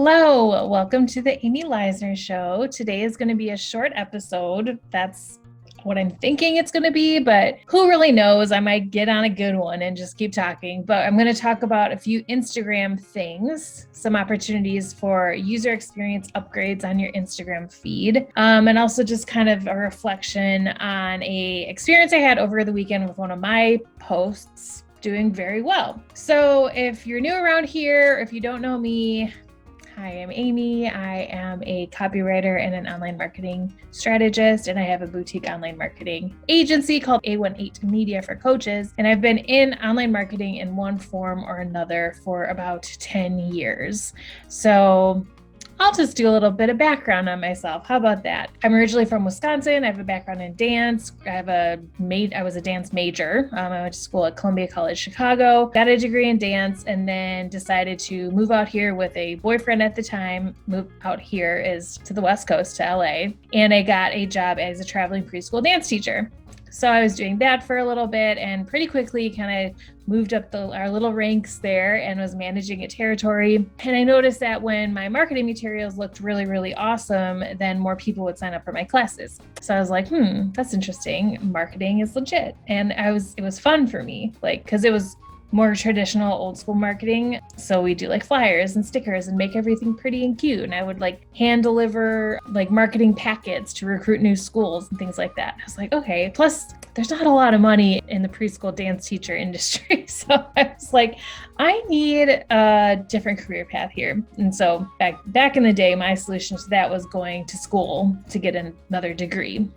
Hello, welcome to the Amy Leisner Show. Today is going to be a short episode. That's what I'm thinking it's going to be, but who really knows? I might get on a good one and just keep talking. But I'm going to talk about a few Instagram things, some opportunities for user experience upgrades on your Instagram feed, and also just kind of a reflection on a experience I had over the weekend with one of my posts doing very well. So if you're new around here, if you don't know me, hi, I'm Amy. I am a copywriter and an online marketing strategist, and I have a boutique online marketing agency called A18 Media for coaches. And I've been in online marketing in one form or another for about 10 years. So I'll just do a little bit of background on myself. How about that? I'm originally from Wisconsin. I have a background in dance. I was a dance major. I went to school at Columbia College, Chicago, got a degree in dance, and then decided to move out here with a boyfriend at the time. Move out here is to the West Coast, to LA. And I got a job as a traveling preschool dance teacher. So I was doing that for a little bit and pretty quickly kind of moved up our little ranks there and was managing a territory. And I noticed that when my marketing materials looked really, really awesome, then more people would sign up for my classes. So I was like, that's interesting. Marketing is legit. And it was fun for me, because it was more traditional old school marketing. So we do flyers and stickers and make everything pretty and cute. And I would hand deliver marketing packets to recruit new schools and things like that. I was like, okay, plus there's not a lot of money in the preschool dance teacher industry. So I was like, I need a different career path here. And so back in the day, my solution to that was going to school to get another degree.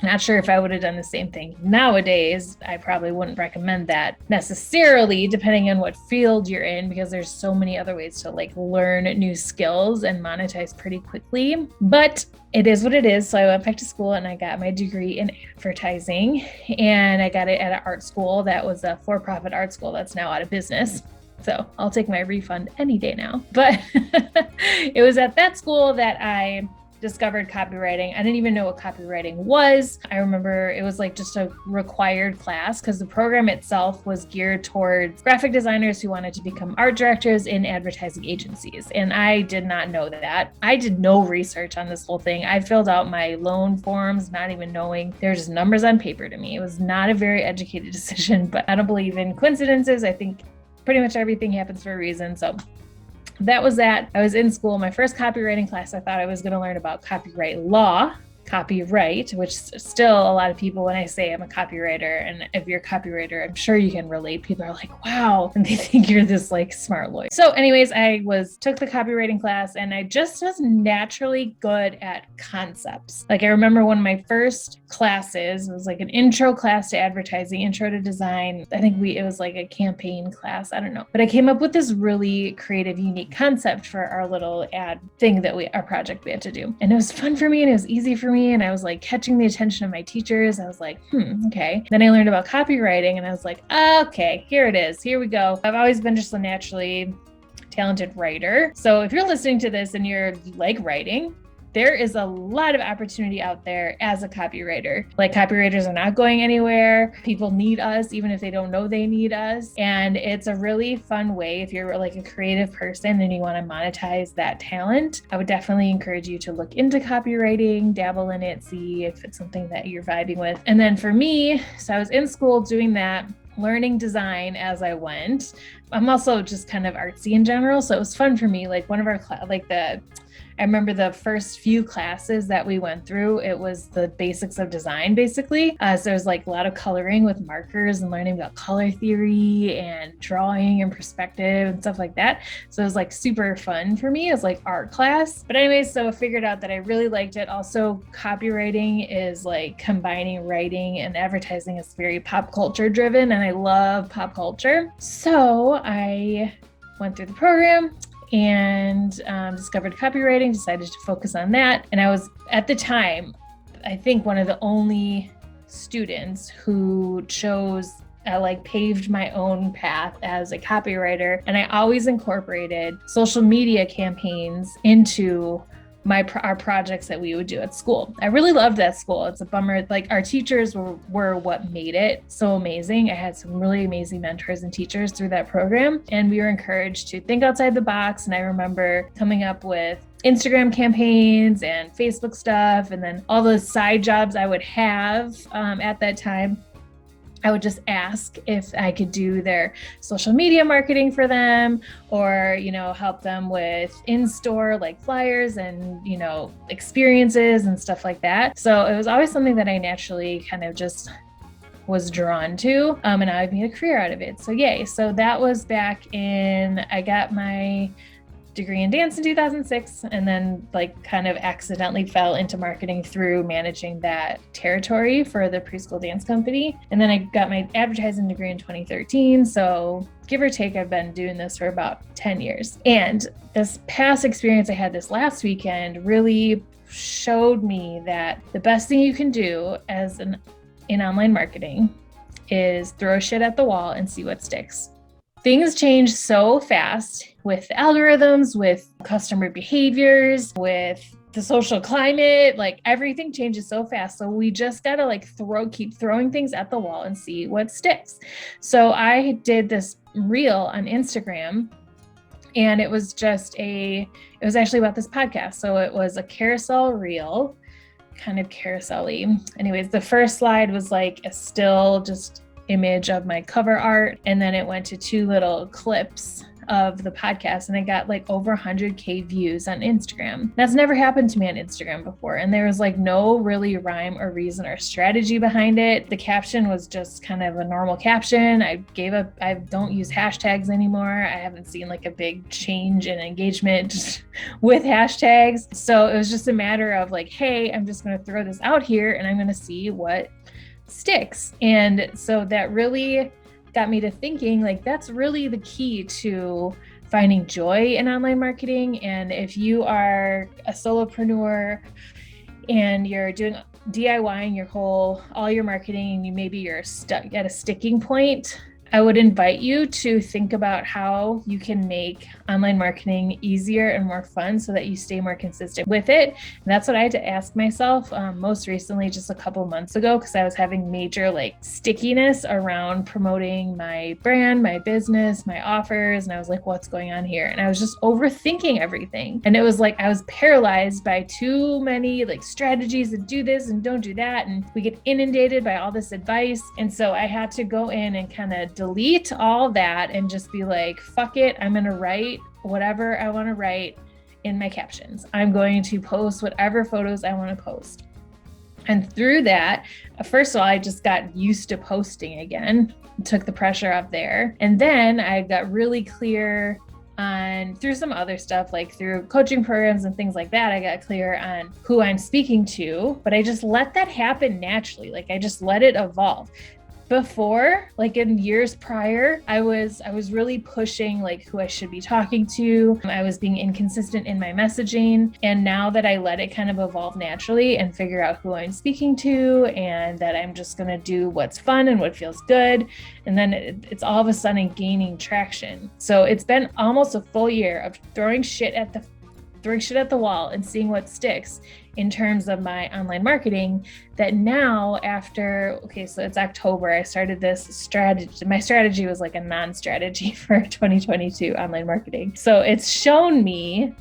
Not sure if I would have done the same thing nowadays. I probably wouldn't recommend that necessarily, depending on what field you're in, because there's so many other ways to learn new skills and monetize pretty quickly. But it is what it is. So I went back to school and I got my degree in advertising, and I got it at an art school that was a for-profit art school that's now out of business. So I'll take my refund any day now. But it was at that school that I discovered copywriting. I didn't even know what copywriting was. I remember it was just a required class because the program itself was geared towards graphic designers who wanted to become art directors in advertising agencies. And I did not know that. I did no research on this whole thing. I filled out my loan forms, not even knowing they're just numbers on paper to me. It was not a very educated decision, but I don't believe in coincidences. I think pretty much everything happens for a reason. So that was that. I was in school. My first copywriting class, I thought I was going to learn about copyright law, copyright, which still a lot of people, when I say I'm a copywriter, and if you're a copywriter, I'm sure you can relate. People are like, wow. And they think you're this smart lawyer. So anyways, took the copywriting class and I just was naturally good at concepts. I remember one of my first classes was an intro class to advertising, intro to design. I think it was a campaign class. I don't know. But I came up with this really creative, unique concept for our little ad thing our project we had to do. And it was fun for me and it was easy for me. And I was catching the attention of my teachers. I was like, okay. Then I learned about copywriting and I was like, okay, here it is. Here we go. I've always been just a naturally talented writer. So if you're listening to this and you're writing, there is a lot of opportunity out there as a copywriter. Copywriters are not going anywhere. People need us, even if they don't know they need us. And it's a really fun way. If you're a creative person and you want to monetize that talent, I would definitely encourage you to look into copywriting, dabble in it, see if it's something that you're vibing with. And then for me, so I was in school doing that, learning design as I went. I'm also just kind of artsy in general. So it was fun for me. One of our I remember the first few classes that we went through, it was the basics of design, basically. So there was a lot of coloring with markers and learning about color theory and drawing and perspective and stuff like that. So it was super fun for me as art class. But anyways, so I figured out that I really liked it. Also, copywriting is combining writing and advertising is very pop culture driven, and I love pop culture. So I went through the program and discovered copywriting, decided to focus on that. And I was, at the time, I think one of the only students who chose, paved my own path as a copywriter. And I always incorporated social media campaigns into our projects that we would do at school. I really loved that school. It's a bummer. Like our teachers were what made it so amazing. I had some really amazing mentors and teachers through that program, and we were encouraged to think outside the box. And I remember coming up with Instagram campaigns and Facebook stuff, and then all the side jobs I would have at that time. I would just ask if I could do their social media marketing for them, or, help them with in-store like flyers and, experiences and stuff like that. So it was always something that I naturally kind of just was drawn to. And I've made a career out of it. So yay. So that was back I got my degree in dance in 2006, and then kind of accidentally fell into marketing through managing that territory for the preschool dance company. And then I got my advertising degree in 2013. So give or take, I've been doing this for about 10 years. And this past experience I had this last weekend really showed me that the best thing you can do in online marketing is throw shit at the wall and see what sticks. Things change so fast with algorithms, with customer behaviors, with the social climate, everything changes so fast. So we just gotta keep throwing things at the wall and see what sticks. So I did this reel on Instagram, and it was actually about this podcast. So it was a carousel reel, kind of carousel-y. Anyways, the first slide was a still just image of my cover art, and then it went to 2 little clips of the podcast, and it got over 100K views on Instagram. That's never happened to me on Instagram before, and there was no really rhyme or reason or strategy behind it. The caption was just kind of a normal caption. I don't use hashtags anymore. I haven't seen a big change in engagement with hashtags. So it was just a matter of hey, I'm just going to throw this out here and I'm going to see what sticks. And so that really got me to thinking that's really the key to finding joy in online marketing. And if you are a solopreneur and you're doing DIYing all your marketing, and maybe you're stuck at a sticking point, I would invite you to think about how you can make online marketing easier and more fun so that you stay more consistent with it. And that's what I had to ask myself most recently, just a couple months ago, because I was having major stickiness around promoting my brand, my business, my offers. And I was what's going on here? And I was just overthinking everything. And it was I was paralyzed by too many strategies to do this and don't do that. And we get inundated by all this advice. And so I had to go in and kind of delete all that and just be fuck it. I'm going to write whatever I want to write in my captions. I'm going to post whatever photos I want to post. And through that, first of all, I just got used to posting again, took the pressure off there. And then I got really clear through some other stuff, through coaching programs and things like that, I got clear on who I'm speaking to, but I just let that happen naturally. I just let it evolve. Before, in years prior, I was really pushing who I should be talking to. I was being inconsistent in my messaging. And now that I let it kind of evolve naturally and figure out who I'm speaking to, and that I'm just going to do what's fun and what feels good, and then it's all of a sudden gaining traction. So it's been almost a full year of throwing shit at the wall and seeing what sticks in terms of my online marketing, that now so it's October, I started this strategy. My strategy was a non-strategy for 2022 online marketing. So it's shown me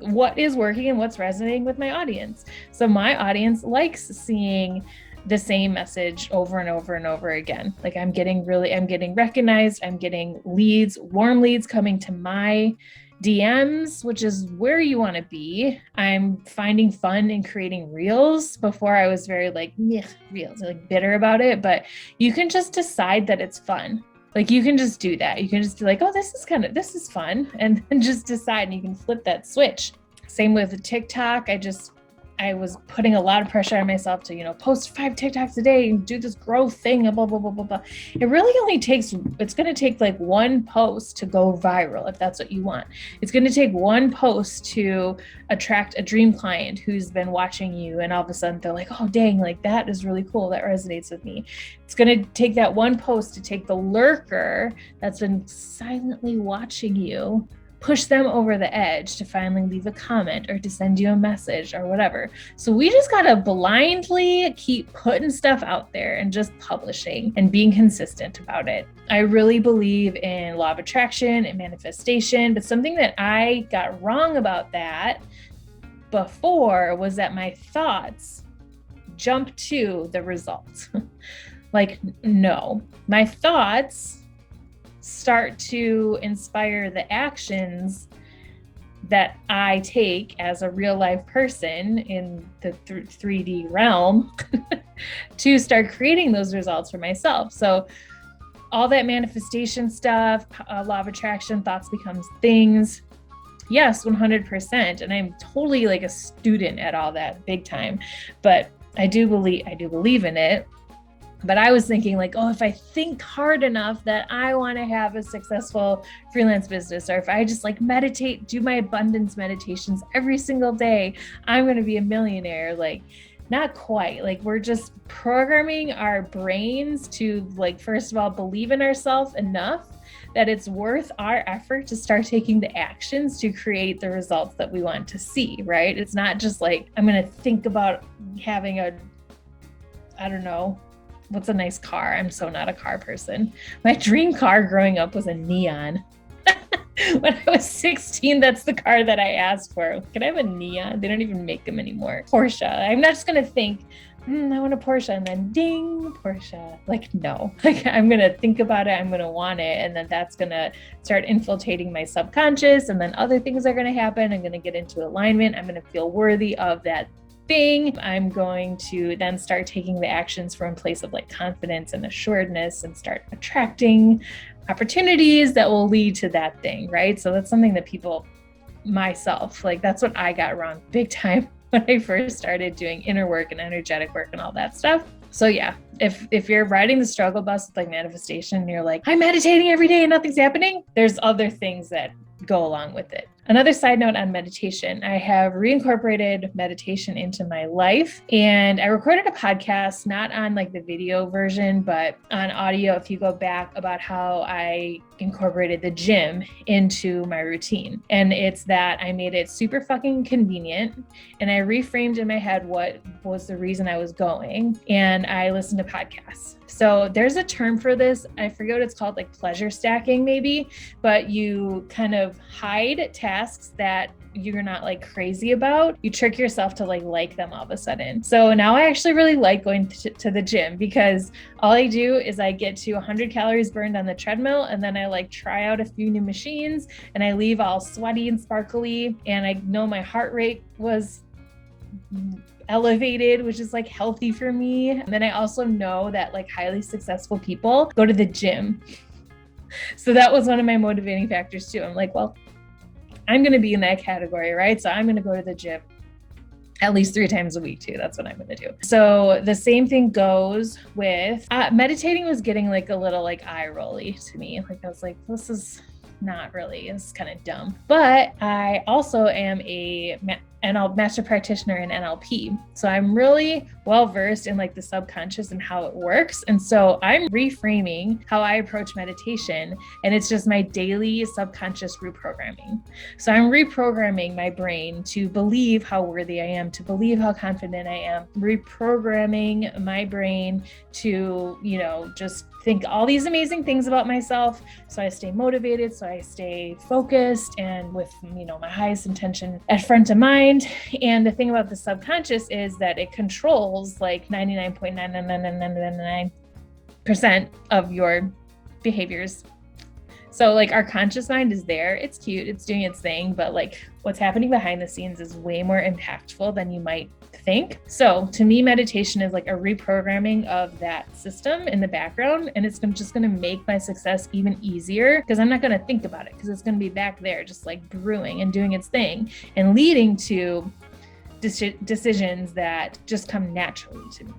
what is working and what's resonating with my audience. So my audience likes seeing the same message over and over and over again. I'm getting recognized. I'm getting leads, warm leads coming to my DMs, which is where you want to be. I'm finding fun in creating reels. Before I was very reels, bitter about it, but you can just decide that it's fun. You can just do that. You can just be oh, this is fun. And then just decide, and you can flip that switch. Same with TikTok. I was putting a lot of pressure on myself to, post 5 TikToks a day and do this growth thing, blah, blah, blah, blah, blah. It really only it's going to take one post to go viral if that's what you want. It's going to take one post to attract a dream client who's been watching you, and all of a sudden they're oh, dang, that is really cool. That resonates with me. It's going to take that one post to take the lurker that's been silently watching you push them over the edge to finally leave a comment or to send you a message or whatever. So we just got to blindly keep putting stuff out there and just publishing and being consistent about it. I really believe in law of attraction and manifestation, but something that I got wrong about that before was that my thoughts jump to the results. Like, no, my thoughts start to inspire the actions that I take as a real life person in the 3D realm to start creating those results for myself. So all that manifestation stuff, law of attraction, thoughts becomes things. Yes, 100%. And I'm totally like a student at all that, big time. But I do believe in it. But I was thinking like, oh, if I think hard enough that I want to have a successful freelance business, or if I just like meditate, do my abundance meditations every single day, I'm going to be a millionaire. Like, not quite. Like, we're just programming our brains to, like, first of all, believe in ourselves enough that it's worth our effort to start taking the actions to create the results that we want to see, right? It's not just like, I'm going to think about having I don't know, what's a nice car? I'm so not a car person. My dream car growing up was a neon. When I was 16, that's the car that I asked for. Can I have a neon? They don't even make them anymore. Porsche. I'm not just going to think, I want a Porsche, and then ding, Porsche. Like, no. Like, I'm going to think about it. I'm going to want it. And then that's going to start infiltrating my subconscious. And then other things are going to happen. I'm going to get into alignment. I'm going to feel worthy of that thing. I'm going to then start taking the actions from a place of like confidence and assuredness and start attracting opportunities that will lead to that thing, right? So that's something that people, myself, like that's what I got wrong big time when I first started doing inner work and energetic work and all that stuff. So yeah, if you're riding the struggle bus with like manifestation and you're like, I'm meditating every day and nothing's happening, there's other things that go along with it. Another side note on meditation, I have reincorporated meditation into my life, and I recorded a podcast, not on like the video version, but on audio, if you go back, about how I incorporated the gym into my routine. And it's that I made it super fucking convenient, and I reframed in my head what was the reason I was going, and I listened to podcasts. So there's a term for this. I forget what it's called, like pleasure stacking maybe, but you kind of hide tasks that you're not like crazy about. You trick yourself to like them all of a sudden. So now I actually really like going to the gym, because all I do is I get to 100 calories burned on the treadmill, and then I like try out a few new machines, and I leave all sweaty and sparkly, and I know my heart rate was elevated, which is like healthy for me. And then I also know that like highly successful people go to the gym. So that was one of my motivating factors too. I'm like, well, I'm going to be in that category, right? So I'm going to go to the gym at least 3 times a week too. That's what I'm going to do. So the same thing goes with meditating. Was getting like a little like eye rolly to me. Like I was like, this is not really, it's kind of dumb. But I also am a master practitioner in NLP. So I'm really well versed in like the subconscious and how it works. And so I'm reframing how I approach meditation, and it's just my daily subconscious reprogramming. So I'm reprogramming my brain to believe how worthy I am, to believe how confident I am, reprogramming my brain to, just think all these amazing things about myself. So I stay motivated, so I stay focused and with, my highest intention at front of mind. And the thing about the subconscious is that it controls like 99.99999% of your behaviors. So like our conscious mind is there, it's cute, it's doing its thing, but like what's happening behind the scenes is way more impactful than you might think. So to me, meditation is like a reprogramming of that system in the background, and it's just going to make my success even easier, because I'm not going to think about it, because it's going to be back there just like brewing and doing its thing and leading to decisions that just come naturally to me.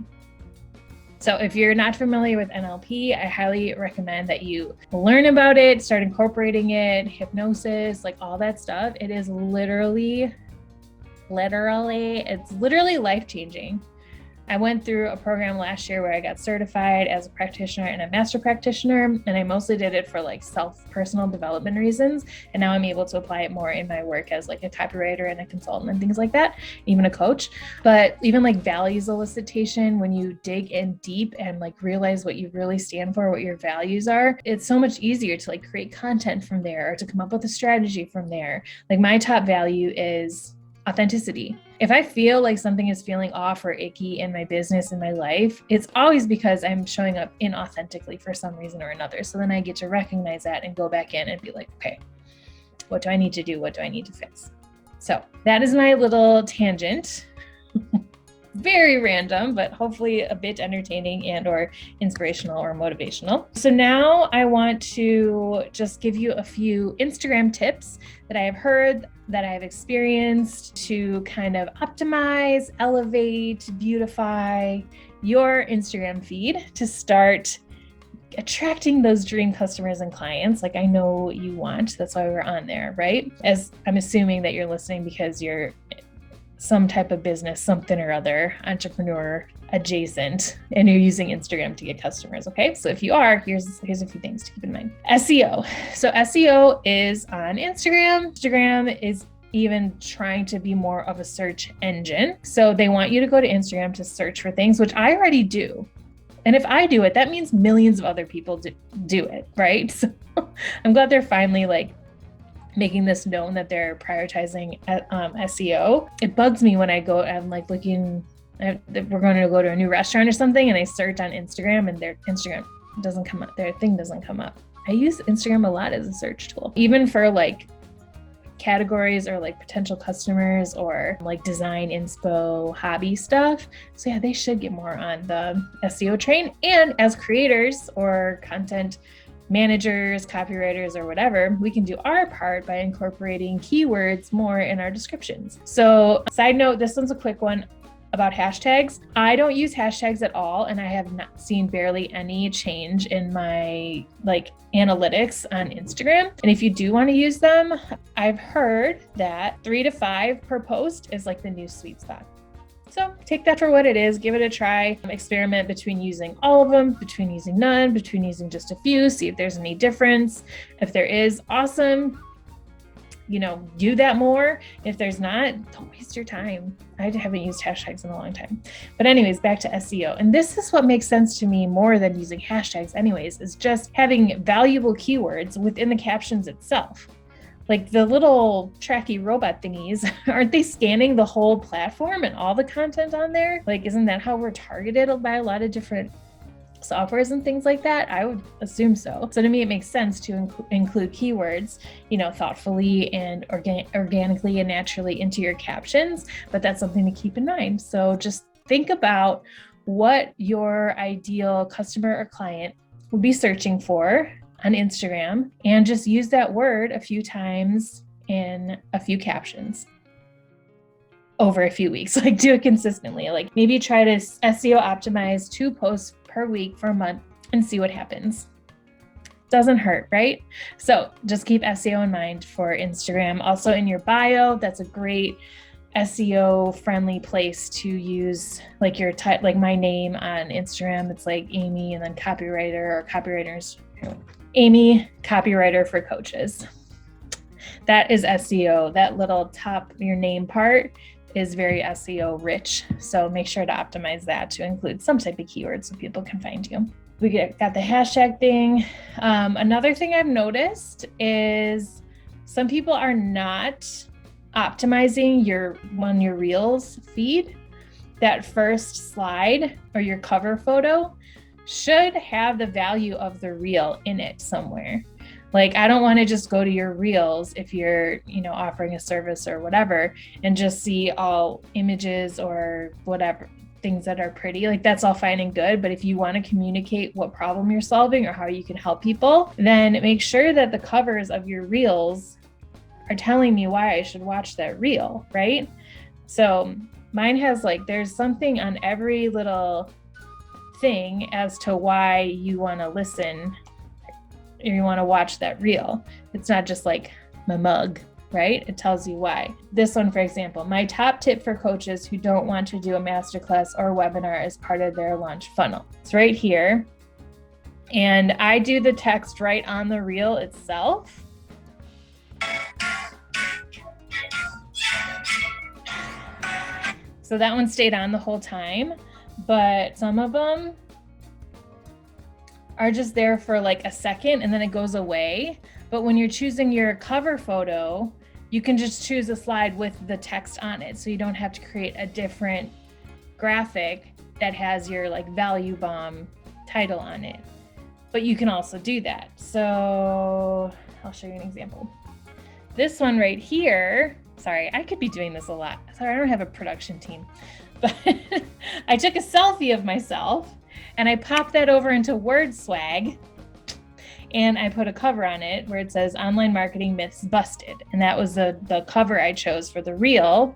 So if you're not familiar with NLP, I highly recommend that you learn about it, start incorporating it, hypnosis, like all that stuff. It is literally life-changing. I went through a program last year where I got certified as a practitioner and a master practitioner, and I mostly did it for like personal development reasons. And now I'm able to apply it more in my work as like a copywriter and a consultant and things like that, even a coach. But even like values elicitation, when you dig in deep and like realize what you really stand for, what your values are, it's so much easier to like create content from there or to come up with a strategy from there. Like my top value is authenticity. If I feel like something is feeling off or icky in my business, in my life, it's always because I'm showing up inauthentically for some reason or another. So then I get to recognize that and go back in and be like, okay, what do I need to do? What do I need to fix? So that is my little tangent. Very random, but hopefully a bit entertaining and or inspirational or motivational. So now I want to just give you a few Instagram tips that I have heard, that I have experienced to kind of optimize, elevate, beautify your Instagram feed to start attracting those dream customers and clients like I know you want. That's why we're on there, right? As I'm assuming that you're listening because you're some type of business, something or other, entrepreneur adjacent, and you're using Instagram to get customers. Okay. So if you are, here's a few things to keep in mind. SEO. So SEO is on Instagram. Instagram is even trying to be more of a search engine. So they want you to go to Instagram to search for things, which I already do. And if I do it, that means millions of other people do it, right? So I'm glad they're finally like making this known that they're prioritizing SEO. It bugs me when I go and like looking, we're going to go to a new restaurant or something and I search on Instagram and their Instagram doesn't come up, their thing doesn't come up. I use Instagram a lot as a search tool, even for like categories or like potential customers or like design inspo, hobby stuff. So yeah, they should get more on the SEO train. And as creators or content managers, copywriters, or whatever, we can do our part by incorporating keywords more in our descriptions. So side note, this one's a quick one about hashtags. I don't use hashtags at all, and I have not seen barely any change in my like analytics on Instagram. And if you do want to use them, I've heard that 3 to 5 per post is like the new sweet spot. So take that for what it is, give it a try, experiment between using all of them, between using none, between using just a few, see if there's any difference. If there is, awesome, do that more. If there's not, don't waste your time. I haven't used hashtags in a long time. But anyways, back to SEO. And this is what makes sense to me more than using hashtags anyways, is just having valuable keywords within the captions itself. Like the little tracky robot thingies, aren't they scanning the whole platform and all the content on there? Like, isn't that how we're targeted by a lot of different softwares and things like that? I would assume so. So to me, it makes sense to include keywords, thoughtfully and organically and naturally into your captions, but that's something to keep in mind. So just think about what your ideal customer or client would be searching for on Instagram and just use that word a few times in a few captions over a few weeks. Like do it consistently. Like maybe try to SEO optimize 2 posts per week for a month and see what happens. Doesn't hurt, right? So just keep SEO in mind for Instagram. Also in your bio, that's a great SEO friendly place to use like your like my name on Instagram. It's like Amy and then copywriter or copywriters. Amy, copywriter for coaches. That is SEO. That little top, your name part is very SEO rich. So make sure to optimize that to include some type of keywords so people can find you. We got the hashtag thing. Another thing I've noticed is some people are not optimizing your Reels feed. That first slide or your cover photo should have the value of the reel in it somewhere. Like, I don't want to just go to your reels if you're, offering a service or whatever and just see all images or whatever, things that are pretty. Like, that's all fine and good. But if you want to communicate what problem you're solving or how you can help people, then make sure that the covers of your reels are telling me why I should watch that reel, right? So mine has there's something on every little thing as to why you want to listen or you want to watch that reel. It's not just like my mug right? It tells you why. This one, for example, my top tip for coaches who don't want to do a masterclass or webinar as part of their launch funnel. It's right here. And I do the text right on the reel itself. So that one stayed on the whole time, but some of them are just there for like a second and then it goes away. But when you're choosing your cover photo, you can just choose a slide with the text on it. So you don't have to create a different graphic that has your like value bomb title on it. But you can also do that. So I'll show you an example. This one right here, sorry, I could be doing this a lot. Sorry, I don't have a production team, but I took a selfie of myself and I popped that over into WordSwag and I put a cover on it where it says Online Marketing Myths Busted. And that was the cover I chose for the reel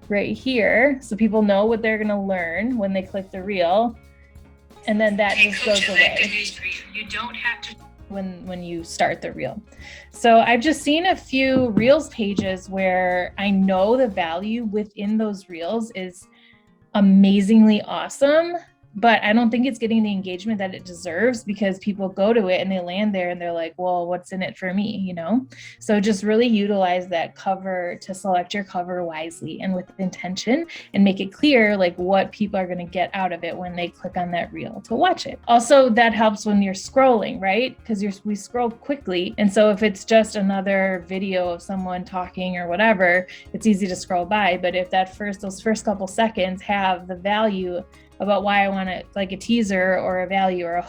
right here. So people know what they're gonna learn when they click the reel. And then that just goes away. You don't have to when you start the reel. So I've just seen a few reels pages where I know the value within those reels is amazingly awesome, but I don't think it's getting the engagement that it deserves because people go to it and they land there and they're like, well, what's in it for me, you know? So just really utilize that cover to select your cover wisely and with intention and make it clear like what people are going to get out of it when they click on that reel to watch it. Also, that helps when you're scrolling, right? Because we scroll quickly. And so if it's just another video of someone talking or whatever, it's easy to scroll by. But if those first couple seconds have the value about why I want it, like a teaser or a value or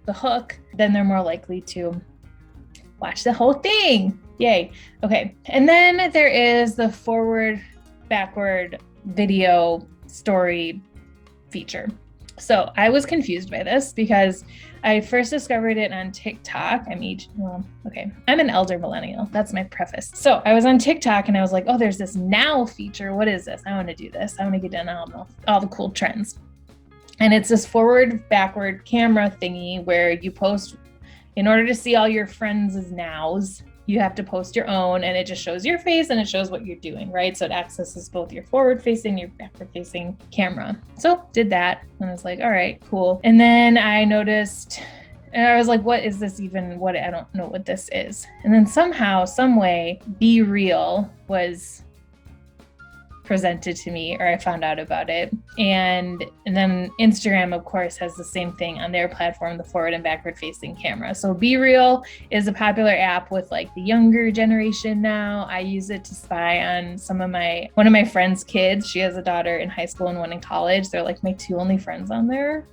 the hook, then they're more likely to watch the whole thing. Yay. Okay. And then there is the forward, backward video story feature. So I was confused by this because I first discovered it on TikTok. I'm an elder millennial. That's my preface. So I was on TikTok and I was like, oh, there's this now feature. What is this? I want to do this. I want to get in on all the cool trends. And it's this forward, backward camera thingy where you post, in order to see all your friends' nows, you have to post your own and it just shows your face and it shows what you're doing, right? So it accesses both your forward facing, your backward facing camera. So did that and I was like, all right, cool. And then I noticed, and I was like, what is this even? I don't know what this is. And then somehow, some way, Be Real was presented to me, or I found out about it. And then Instagram, of course, has the same thing on their platform, the forward and backward facing camera. So Be Real is a popular app with like the younger generation now. I use it to spy on one of my friend's kids. She has a daughter in high school and one in college. They're like my two only friends on there.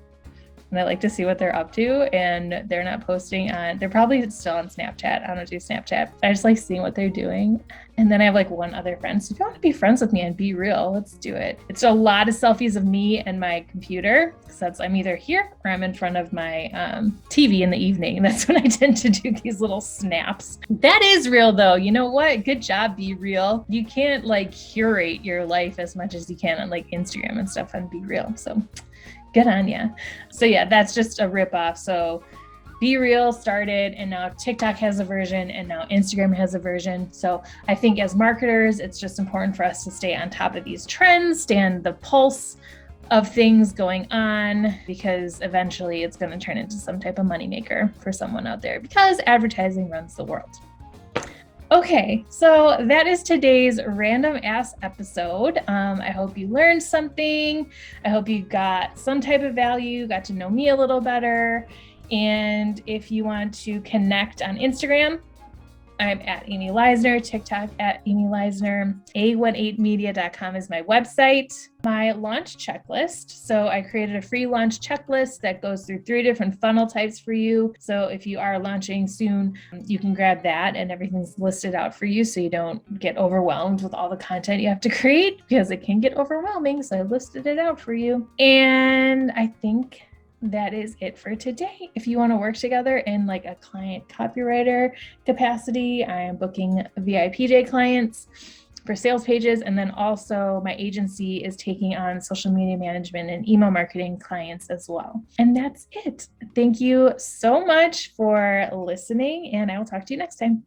And I like to see what they're up to, and they're not posting they're probably still on Snapchat. I don't do Snapchat. I just like seeing what they're doing. And then I have like one other friend. So if you want to be friends with me and Be Real, let's do it. It's a lot of selfies of me and my computer. So I'm either here or I'm in front of my TV in the evening. That's when I tend to do these little snaps. That is real though. You know what? Good job, Be Real. You can't like curate your life as much as you can on like Instagram and stuff on Be Real. So good on ya. So yeah, that's just a ripoff. So Be Real started and now TikTok has a version and now Instagram has a version. So I think as marketers, it's just important for us to stay on top of these trends, stay on the pulse of things going on, because eventually it's going to turn into some type of moneymaker for someone out there because advertising runs the world. Okay, so that is today's random ass episode. I hope you learned something. I hope you got some type of value, got to know me a little better. And if you want to connect on Instagram, I'm at Amy Leisner, TikTok at Amy Leisner. A18media.com is my website. My launch checklist. So I created a free launch checklist that goes through 3 different funnel types for you. So if you are launching soon, you can grab that and everything's listed out for you so you don't get overwhelmed with all the content you have to create, because it can get overwhelming. So I listed it out for you. And I think that is it for today. If you want to work together in like a client copywriter capacity, I am booking VIP day clients for sales pages. And then also my agency is taking on social media management and email marketing clients as well. And that's it. Thank you so much for listening, and I will talk to you next time.